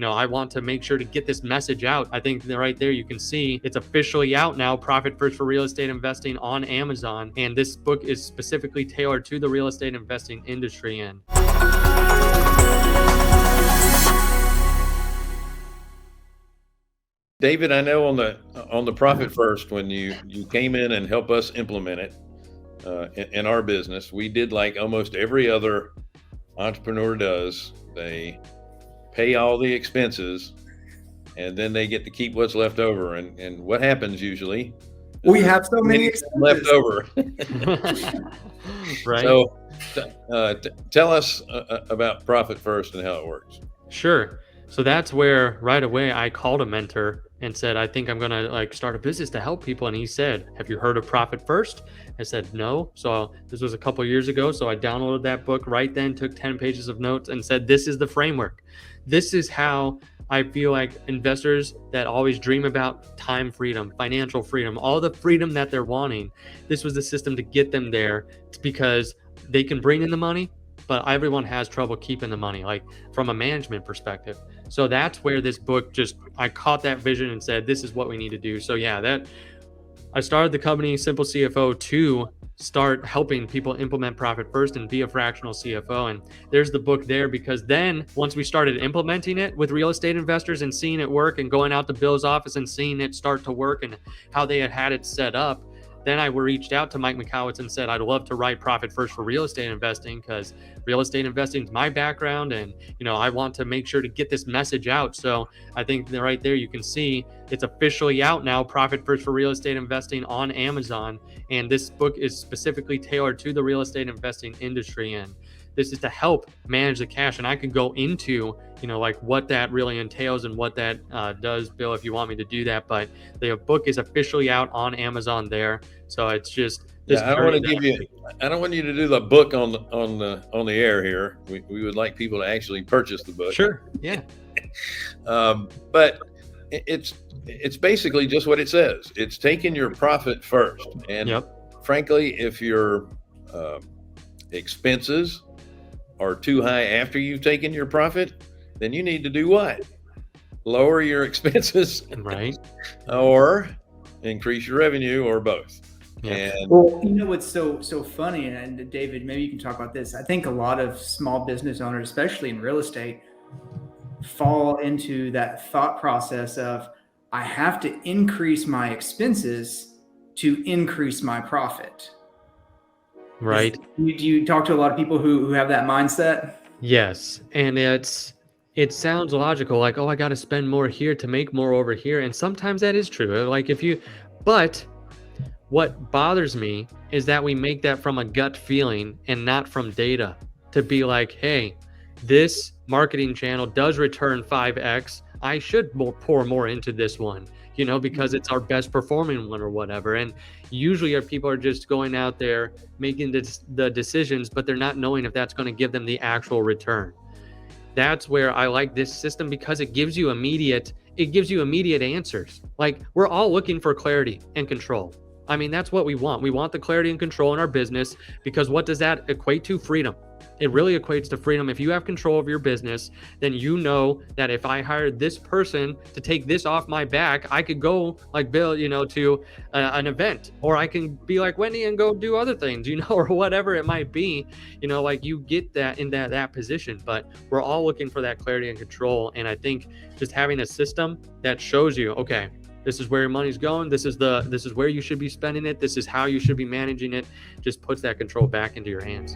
I want to make sure to get this message out. I think that right there you can see it's officially out now, Profit First for Real Estate Investing on Amazon. And this book is specifically tailored to the real estate investing industry. And David, I know on the Profit First, when you came in and helped us implement it in our business, we did like almost every other entrepreneur does. They pay all the expenses, and then they get to keep what's left over. And what happens usually? We have so many expenses left over. right. So tell us about Profit First and how it works. Sure. So that's where right away I called a mentor and said, I think I'm going to start a business to help people. And he said, have you heard of Profit First? I said, no. So this was a couple of years ago. So I downloaded that book right then, took 10 pages of notes and said, this is the framework. This is how I feel like investors that always dream about time freedom, financial freedom, all the freedom that they're wanting. This was the system to get them there. It's because they can bring in the money, but everyone has trouble keeping the money, like from a management perspective. So that's where this book I caught that vision and said, this is what we need to do. So yeah, I started the company Simple CFO to start helping people implement Profit First and be a fractional CFO. And there's the book there, because then once we started implementing it with real estate investors and seeing it work and going out to Bill's office and seeing it start to work and how they had it set up, then I reached out to Mike McCowitz and said, I'd love to write Profit First for real estate investing, because real estate investing is my background. And, I want to make sure to get this message out. So I think that right there you can see it's officially out now, Profit First for Real Estate Investing on Amazon. And this book is specifically tailored to the real estate investing industry. And this is to help manage the cash. And I could go into, what that really entails and what that does, Bill, if you want me to do that. But the book is officially out on Amazon there. So it's just this. I don't want you to do the book on the air here. We would like people to actually purchase the book. Sure. Yeah. But it's basically just what it says. It's taking your profit first. And frankly, if your expenses are too high after you've taken your profit, then you need to do what? Lower your expenses, right? Or increase your revenue, or both. Yeah. And well, what's so funny, and David, maybe you can talk about this. I think a lot of small business owners, especially in real estate, fall into that thought process of, I have to increase my expenses to increase my profit. Right. Do you talk to a lot of people who have that mindset? Yes. And it sounds logical, like, oh, I got to spend more here to make more over here. And sometimes that is true. But what bothers me is that we make that from a gut feeling and not from data, to be like, hey, this marketing channel does return 5x. I should pour more into this one, because it's our best performing one or whatever. And usually people are just going out there making the decisions, but they're not knowing if that's going to give them the actual return. That's where I like this system, because it gives you immediate answers. Like, we're all looking for clarity and control. I mean, that's what we want. We want the clarity and control in our business, because what does that equate to? Freedom. It really equates to freedom. If you have control of your business, then you know that if I hired this person to take this off my back, I could go like Bill, to an event, or I can be like Wendy and go do other things, or whatever it might be, you get that in that position. But we're all looking for that clarity and control. And I think just having a system that shows you, okay, this is where your money's going. This is where you should be spending it. This is how you should be managing it. Just puts that control back into your hands.